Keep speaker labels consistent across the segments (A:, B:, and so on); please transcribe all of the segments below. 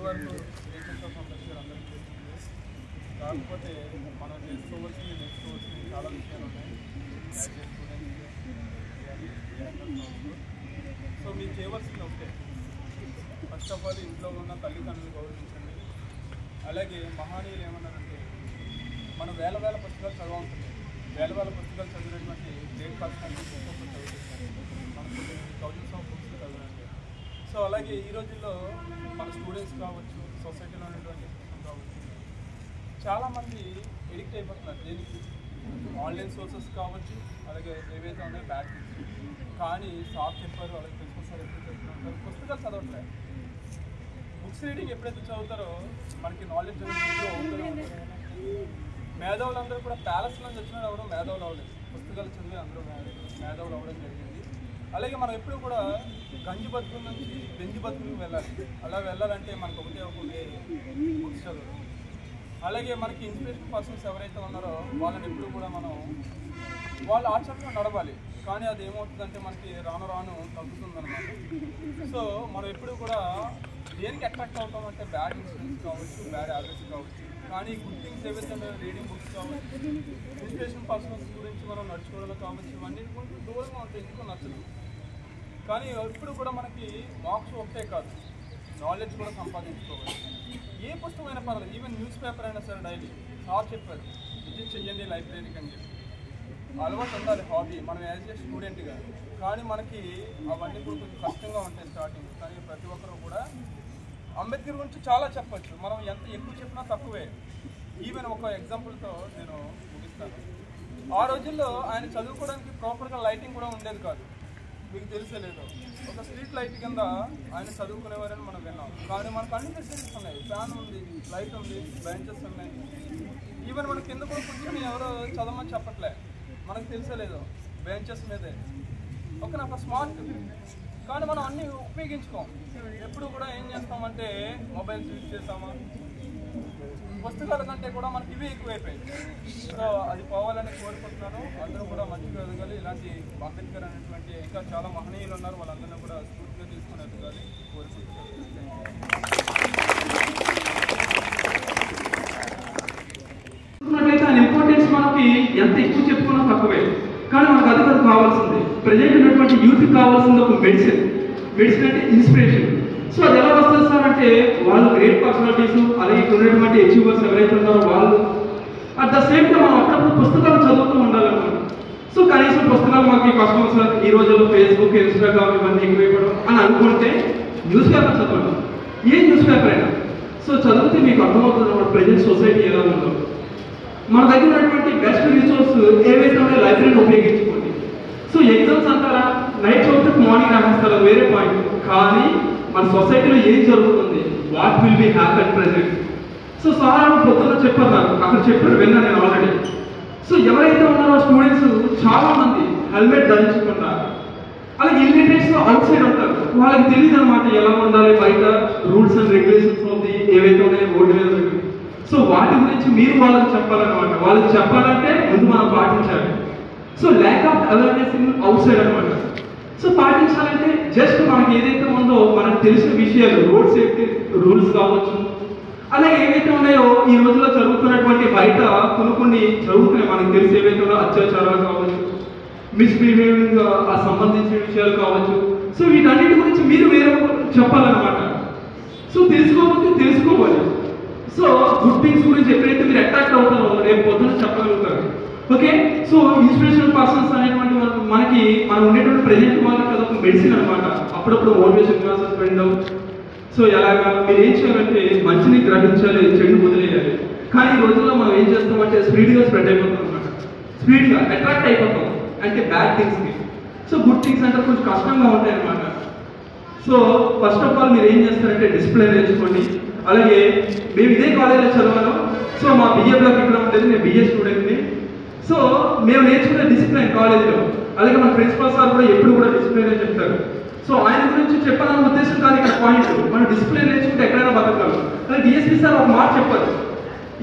A: వరకు ఏకైక సందర్శకులు అందరికీ తెలిసిందే. కాకపోతే మనం నేర్చుకోవాల్సింది చాలా విషయాలు ఉన్నాయి. సో మీరు చేయవలసింది ఒకటే, ఫస్ట్ ఆఫ్ ఆల్ ఇంట్లో ఉన్న తల్లిదండ్రులు గౌరవించండి. అలాగే మహనీయులు ఏమన్నారంటే, మనం వేల పుస్తకాలు చదవాల్సింది, వేల పుస్తకాలు చదివినటువంటి గ్రేట్ పర్సనాలిటీస్ ఒక్కొక్కరు చదువుతుంటారు. మనకు థౌజండ్స్ ఆఫ్ బుక్స్ చదవండి. సో అలాగే ఈ రోజుల్లో మన స్టూడెంట్స్ కావచ్చు, సొసైటీలో ఉన్నటువంటి కావచ్చు, చాలామంది ఎడిక్ట్ అయిపోతున్నారు దేనికి, ఆన్లైన్ సోర్సెస్ కావచ్చు, అలాగే ఏవైతే ఉన్నాయో బ్యాడ్ థింగ్స్. కానీ సార్ చెప్పారు, అలాగే ప్రిన్సిపల్ సార్ ఎప్పుడు చెప్తున్నారు, పుస్తకాలు చదవట్లేదు. బుక్స్ రీడింగ్ ఎప్పుడైతే చదువుతారో మనకి నాలెడ్జ్ ఇంప్రూవ్ అవుతుంది. మేధావులందరూ కూడా ప్యాలెస్ నుంచి వచ్చిన ఎవరు మేధావులు అవ్వలేదు, పుస్తకాలు చదివి అందరూ మేధావులు అవ్వడం జరిగింది. అలాగే మనం ఎప్పుడు కూడా గంజి బతుకుల నుంచి బెంజి బతుకులకు వెళ్ళాలి. అలా వెళ్ళాలంటే మనకు ఒకటే బుక్స్ చదవడం. అలాగే మనకి ఇన్స్పిరేషన్ పర్సన్స్ ఎవరైతే ఉన్నారో వాళ్ళని ఎప్పుడు కూడా మనం వాళ్ళ ఆచరణలో నడవాలి. కానీ అది ఏమవుతుందంటే మనకి రాను తగ్గుతుందన్నమాట. సో మనం ఎప్పుడు కూడా దేనికి అట్రాక్ట్ అవుతామంటే బ్యాడ్ ఇన్ఫ్లుయెన్స్ కావచ్చు, బ్యాడ్ హ్యాబిట్స్ కావచ్చు. కానీ గుడ్ థింగ్స్ ఏవైతే రీడింగ్ బుక్స్ కావచ్చు, ఇన్స్పిరేషన్ పర్సన్స్ గురించి మనం నడుచుకోవడం కావచ్చు, ఇవన్నీ కొంచెం దూరంగా ఉంటాయి, ఎందుకు నచ్చదు. కానీ ఎప్పుడు కూడా మనకి మార్క్స్ ఒకటే కాదు, నాలెడ్జ్ కూడా సంపాదించుకోవాలి. ఏ పుస్తకమైనా పర్లేదు, ఈవెన్ న్యూస్ పేపర్ అయినా సరే డైలీ సార్ చెప్పారు విజిట్ చెయ్యండి లైబ్రరీకి అని చెప్పి. అలవాటు ఉండాలి, హాబీ మనం యాజ్ ఏ స్టూడెంట్గా. కానీ మనకి అవన్నీ కూడా కొంచెం కష్టంగా ఉంటాయి స్టార్టింగ్. కానీ ప్రతి ఒక్కరు కూడా అంబేద్కర్ గురించి చాలా చెప్పచ్చు, మనం ఎంత ఎక్కువ చెప్పినా తక్కువే. ఈవెన్ ఒక ఎగ్జాంపుల్తో నేను ముగిస్తాను. ఆ రోజుల్లో ఆయన చదువుకోవడానికి ప్రాపర్గా లైటింగ్ కూడా ఉండేది కాదు, మీకు తెలిసే లేదు. ఒక స్ట్రీట్ లైట్ కింద ఆయన చదువుకునేవారని మనం విన్నాం. కానీ మనకు అన్ని ఫెసిలిటీస్ ఉన్నాయి, ఫ్యాన్ ఉంది, లైట్ ఉంది, బెంచెస్ ఉన్నాయి. ఈవెన్ మన కింద కూడా కూర్చొని ఎవరో చదవమని చెప్పట్లే, మనకు తెలిసే లేదు, బెంచెస్ మీదే. ఒక స్మార్ట్. కానీ మనం అన్నీ ఉపయోగించుకోం. ఎప్పుడు కూడా ఏం చేస్తామంటే మొబైల్స్ యూజ్ చేస్తామా, పుస్తకాల కంటే కూడా మనకి ఇవే ఎక్కువైపోయింది. సో అది పోవాలని కోరుకుంటున్నాను. అందరూ కూడా మంచిగా ఎదగాలి. ఇలాంటి అంబేద్కర్ అనేటువంటి ఇంకా చాలా మహనీయులు ఉన్నారు, వాళ్ళందరినీ కూడా స్ఫూర్తిగా తీసుకుని ఎదగాలి కోరుకుంటున్నాను.
B: ఆయన ఇంపార్టెన్స్ మనకి ఎంత ఎక్కువ చెప్పుకున్నా తక్కువే. కానీ మనకు అది కూడా కావాల్సింది. ప్రజెంట్ ఉన్నటువంటి యూత్కి కావాల్సింది ఒక మెడిసిన్ అంటే ఇన్స్పిరేషన్. సో అది ఎలా వస్తుంది సార్ అంటే, వాళ్ళు గ్రేట్ పర్సనాలిటీస్, అలాగే ఇక్కడ ఉన్నటువంటి అచీవర్స్ ఎవరైతే ఉన్నారో వాళ్ళు. అట్ ద సేమ్ టైం మనం అప్పుడప్పుడు పుస్తకాలు చదువుతూ ఉండాలన్నమాట. సో కనీసం పుస్తకాలు మాకు కష్టం సార్, ఈ రోజుల్లో ఫేస్బుక్, ఇన్స్టాగ్రామ్ ఇవన్నీ ఎక్కువైపోవడం అని అనుకుంటే న్యూస్ పేపర్ చదవండి, ఏ న్యూస్ పేపర్ అయినా. సో చదివితే మీకు అర్థమవుతుంది అన్నమాట ప్రజెంట్ సొసైటీ ఎలా ఉందో. మన దగ్గర ఉన్నటువంటి బెస్ట్ రిసోర్స్ ఏవైతే ఉన్నాయో లైబ్రరీని ఉపయోగించుకోండి. సో ఎగ్జామ్స్ అంటారా, నైట్ చదివితే మార్నింగ్ రాసేస్తారు, వేరే పాయింట్. కానీ మన సొసైటీలో ఏం జరుగుతుంది, what will be happen present. So sir పొద్దున్న చెప్పారు నాకు, అక్కడ చెప్పారు, విన్నా నేను ఆల్రెడీ. సో ఎవరైతే ఉన్నారో స్టూడెంట్స్ చాలా మంది హెల్మెట్ ధరించకుండా, అలాగే ఇల్లిటరేట్స్ అవుట్ సైడ్ ఉంటారు, వాళ్ళకి తెలియదు అనమాట ఎలా ఉండాలి, బయట రూల్స్ అండ్ రెగ్యులేషన్స్ ఉంది ఏవైతే ఉన్నాయో రోడ్డు మీద. సో వాటి గురించి మీరు వాళ్ళకి చెప్పాలన్నమాట. వాళ్ళకి చెప్పాలంటే ముందు మనం పాటించాలి. So lack of awareness in out side అనమాట. సో పాటించాలంటే జస్ట్ మనకి ఏదైతే ఉందో మనకు తెలిసిన విషయాలు, రోడ్ సేఫ్టీ రూల్స్ కావచ్చు, అలాగే ఏవైతే ఉన్నాయో ఈ రోజుల్లో జరుగుతున్నటువంటి బయట కొన్ని జరుగుతున్నాయి మనకు తెలిసి ఏవైతే ఉన్నాయో అత్యాచారాలు కావచ్చు, మిస్బిహేవింగ్ సంబంధించిన విషయాలు కావచ్చు. సో వీటన్నిటి గురించి మీరు వేరే చెప్పాలన్నమాట. సో తెలుసుకోకపోతే తెలుసుకోవాలి. సో గుడ్ థింగ్స్ గురించి ఎప్పుడైతే మీరు అట్రాక్ట్ అవుతారో రేపు పొద్దున చెప్పగలుగుతారు. ఓకే. సో ఇన్స్పిరేషనల్ పర్సన్స్ అనేటువంటి మనకి మనం ఉండేటువంటి ప్రజెంట్ వాళ్ళకి అదొక మెడిసిన్ అనమాట. అప్పుడప్పుడు మోటివేషన్ క్లాసెస్ వినడం. సో ఎలాగా మీరు ఏం చేయాలంటే మంచిని గ్రహించాలి, చెడు వదిలేయాలి. కానీ ఈ రోజుల్లో మనం ఏం చేస్తామంటే స్పీడ్గా స్ప్రెడ్ అయిపోతాం అనమాట, స్పీడ్గా అట్రాక్ట్ అయిపోతాం అంటే బ్యాడ్ థింగ్స్కి. సో గుడ్ థింగ్స్ అంటే కొంచెం కష్టంగా ఉంటాయి అనమాట. సో ఫస్ట్ ఆఫ్ ఆల్ మీరు ఏం చేస్తారంటే డిసిప్లిన్ నేర్చుకోండి. అలాగే మేము ఇదే కాలేజ్లో చదివాను. సో మా బిఏ బ్లాక్ ఇక్కడ ఉంటుంది, నేను బిఏ స్టూడెంట్ని. సో మేము నేర్చుకునే డిసిప్లిన్ కాలేజ్లో, అలాగే మన ప్రిన్సిపల్ సార్ కూడా ఎప్పుడు కూడా డిసిప్లిన్ అని చెప్తారు. సో ఆయన గురించి చెప్పాలన్న ఉద్దేశం కాదు ఇక్కడ పాయింట్. మనం డిసిప్లిన్ నేర్చుకుంటే ఎక్కడైనా బతకాలి. అలాగే డిఎస్పీ సార్ ఒక మాట చెప్పారు.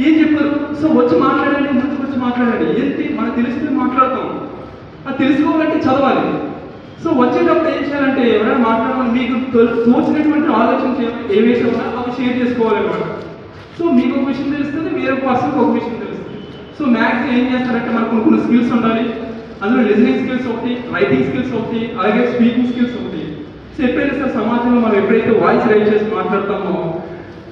B: ఏం చెప్పారు? సో వచ్చి మాట్లాడండి, ముందుకు వచ్చి మాట్లాడండి. ఏంటి మనకు తెలిస్తే మాట్లాడతాం, అది తెలుసుకోవాలంటే చదవాలి. సో వచ్చేటప్పుడు ఏం చేయాలంటే ఎవరైనా మాట్లాడాలని మీకు తోచినటువంటి ఆలోచన ఏవైతే ఉన్నా అవి షేర్ చేసుకోవాలన్నమాట. సో మీకు ఒక విషయం తెలుస్తుంది, వేరే పర్సన్కి ఒక విషయం తెలుస్తుంది. సో మ్యాథ్స్ ఏం చేస్తారంటే మనకు కొన్ని స్కిల్స్ ఉండాలి. అందులో లిజనింగ్ స్కిల్స్ ఒకటి, రైటింగ్ స్కిల్స్ ఒకటి, అలాగే స్పీకింగ్ స్కిల్స్ ఒకటి. సో ఎప్పుడైతే సార్ సమాజంలో మనం ఎప్పుడైతే వాయిస్ రైజ్ చేసి మాట్లాడతామో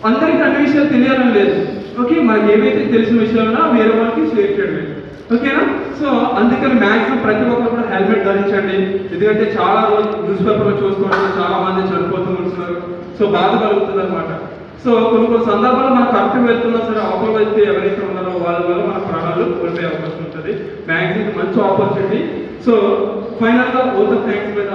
B: అందరికీ అన్ని విషయాలు తెలియాలని లేదు. ఓకే, మనకి ఏవైతే తెలిసిన విషయాలున్నా వేరే వాళ్ళకి షేర్ చేయడం. ఓకేనా? సో అందుకని మ్యాక్సిమం ప్రతి ఒక్కరు కూడా హెల్మెట్ ధరించండి. ఎందుకంటే చాలా రోజు న్యూస్ పేపర్లో చూసుకోవడం చాలా మంది చనిపోతూ ఉంటున్నారు. సో బాధ కలుగుతుంది అనమాట. సో కొన్ని సందర్భాల్లో మనం కరెక్ట్గా వెళ్తున్నా సరే అవతల వ్యక్తి ఎవరైతే ఉన్నారో వాళ్ళ వల్ల మన ప్రాణాలు కోల్పోయే అవకాశం ఉంటుంది. మ్యాక్సిమం మంచి ఆపర్చునిటీ. సో ఫైనల్గా ఓత థ్యాంక్స్ మీద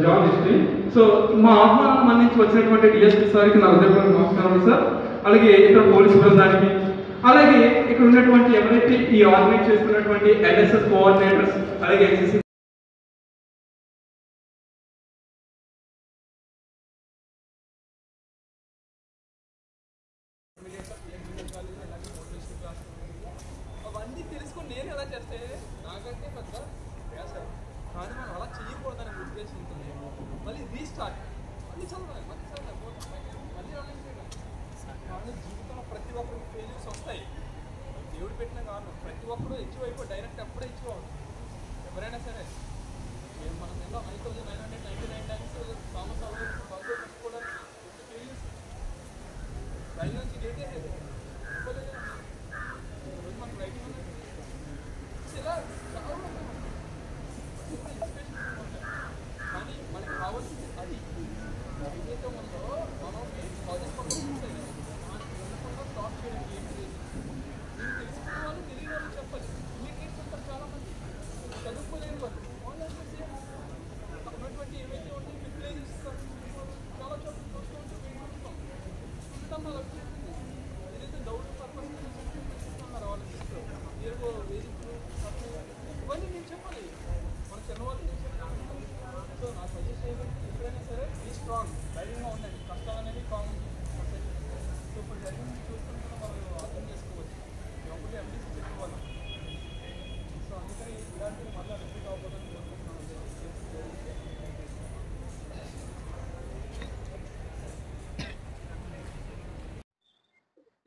B: జాబ్ హిస్టరీ. సో మా ఆహ్వానం అందించి వచ్చినటువంటి డిఎస్పీ సార్కి నా హృదయపూర్వక నమస్కారం సార్. అలాగే ఇక్కడ పోలీసు బృందానికి, అలాగే ఇక్కడ ఉన్నటువంటి ఎవరైతే ఈ ఆర్గనైజ్ చేస్తున్నటువంటి ఎన్ఎస్ఎస్ కోఆర్డినేటర్స్, అలాగే ఎన్సిసి
A: అవన్నీ తెలుసుకొని నేను ఎలా చేస్తే నాకంటే పెద్ద వేసాను. కానీ మనం అలా చేయకూడదనే ఉద్దేశంతో మళ్ళీ రీస్టార్ట్ మళ్ళీ చదవాలి మళ్ళీ రన్నింగ్ చేయడం. కానీ జీవితంలో ప్రతి ఒక్కరికి ఫెయిల్యూర్స్ వస్తాయి. దేవుడు పెట్టిన కారణం ప్రతి ఒక్కరు అచీవ్ అయిపో డైరెక్ట్ అప్పుడే అచీవ్ అవుతుంది. ఎవరైనా సరే మనం ఎన్నో 9,999 టైమ్స్ థామస్ అవ్వడం పెట్టుకోవడానికి ఫెయిల్యూర్స్ రైలు నుంచి డేట్ వేసేది మనకు రైటింగ్ ఇలా చాలా ఇన్స్పిరేషన్ ఉంటాయి. కానీ మనకి కావాల్సింది అది ఏదైతే ఉందో మనం చదువుకుంటాయి స్టాప్ చేయడం ఏంటి మీకు తెలుసుకున్న వాళ్ళు తెలియని వాళ్ళు చెప్పాలి. మీకు ఏంటంటారు చాలామంది చదువుకోలేని వాళ్ళు ఉన్నటువంటి ఏవైతే ఉంటాయి ప్రివిలేజెస్ చాలా చోట్ల చూస్తూ ఉంటే చూస్తాం ఏదైతే డౌట్ పర్పస్ చూస్తున్నారు వాళ్ళు ఏదో ఇవన్నీ నేను చెప్పాలి మన చిన్నవాళ్ళు నేను చెప్పాలి. సో నా సజెస్ట్ చేయడానికి ఎప్పుడైనా సరే బీ స్ట్రాంగ్, ధైర్యంగా ఉండండి. కష్టాలు అనేవి కామన్. సో ఇప్పుడు జరిగింది చూస్తుంటే మనం అర్థం చేసుకోవచ్చు. ఒకటి ఎంబీసీ చెప్పుకోవాలి. సో అందుకని ఇలాంటివి మళ్ళీ రిపీట్ అవ్వకూడదని కోరుకుంటున్నాను.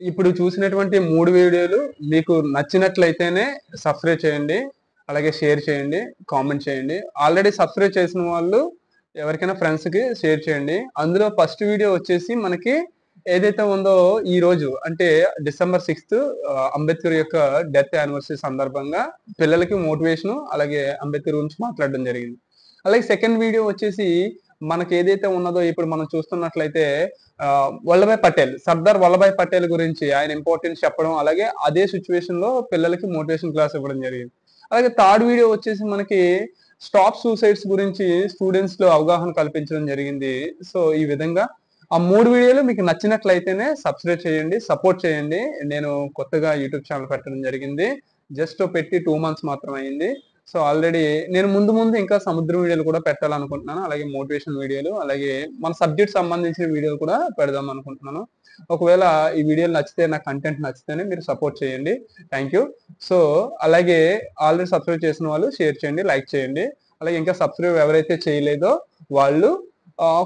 C: ఇప్పుడు చూసినటువంటి 3 వీడియోలు మీకు నచ్చినట్లయితేనే సబ్స్క్రైబ్ చేయండి, అలాగే షేర్ చేయండి, కామెంట్ చేయండి. ఆల్రెడీ సబ్స్క్రైబ్ చేసిన వాళ్ళు ఎవరికైనా ఫ్రెండ్స్కి షేర్ చేయండి. అందులో ఫస్ట్ వీడియో వచ్చేసి మనకి ఏదైతే ఉందో ఈ రోజు అంటే December 6th అంబేద్కర్ యొక్క డెత్ యానివర్సరీ సందర్భంగా పిల్లలకి మోటివేషన్ అలాగే అంబేద్కర్ గురించి మాట్లాడడం జరిగింది. అలాగే సెకండ్ వీడియో వచ్చేసి మనకి ఏదైతే ఉన్నదో ఇప్పుడు మనం చూస్తున్నట్లయితే వల్లభాయ్ పటేల్, సర్దార్ వల్లభాయ్ పటేల్ గురించి ఆయన ఇంపార్టెన్స్ చెప్పడం, అలాగే అదే సిచ్యువేషన్ లో పిల్లలకి మోటివేషన్ క్లాస్ ఇవ్వడం జరిగింది. అలాగే థర్డ్ వీడియో వచ్చేసి మనకి స్టాప్ సూసైడ్స్ గురించి స్టూడెంట్స్ లో అవగాహన కల్పించడం జరిగింది. సో ఈ విధంగా ఆ 3 వీడియోలు మీకు నచ్చినట్లయితేనే సబ్స్క్రైబ్ చేయండి, సపోర్ట్ చేయండి. నేను కొత్తగా యూట్యూబ్ ఛానల్ పెట్టడం జరిగింది. జస్ట్ పెట్టి 2 months మాత్రం అయింది. సో ఆల్రెడీ నేను ముందు ఇంకా సముద్రం వీడియోలు కూడా పెట్టాలనుకుంటున్నాను. అలాగే మోటివేషన్ వీడియోలు, అలాగే మన సబ్జెక్ట్ సంబంధించిన వీడియోలు కూడా పెడదాం అనుకుంటున్నాను. ఒకవేళ ఈ వీడియోలు నచ్చితే, నా కంటెంట్ నచ్చితేనే మీరు సపోర్ట్ చేయండి. Thank you. సో అలాగే ఆల్రెడీ సబ్స్క్రైబ్ చేసిన వాళ్ళు షేర్ చేయండి, లైక్ చేయండి. అలాగే ఇంకా సబ్స్క్రైబ్ ఎవరైతే చేయలేదో వాళ్ళు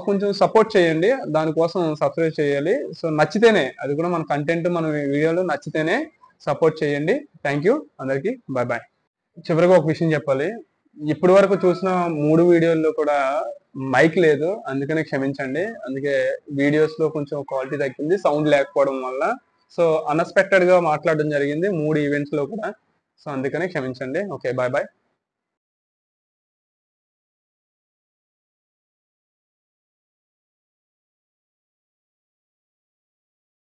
C: కొంచెం సపోర్ట్ చేయండి. దానికోసం సబ్స్క్రైబ్ చేయాలి. సో నచ్చితేనే, అది కూడా మన కంటెంట్ మన వీడియోలు నచ్చితేనే సపోర్ట్ చేయండి. థ్యాంక్ యూ అందరికీ. Bye bye. చివరిగా ఒక విషయం చెప్పాలి. ఇప్పటి వరకు చూసిన 3 వీడియోల్లో కూడా మైక్ లేదు, అందుకనే క్షమించండి. అందుకే వీడియోస్ లో కొంచెం క్వాలిటీ తగ్గింది, సౌండ్ లేకపోవడం వల్ల. సో అన్ఎక్స్పెక్టెడ్ గా మాట్లాడడం జరిగింది 3 ఈవెంట్స్ లో కూడా. సో అందుకనే క్షమించండి. Okay, bye bye.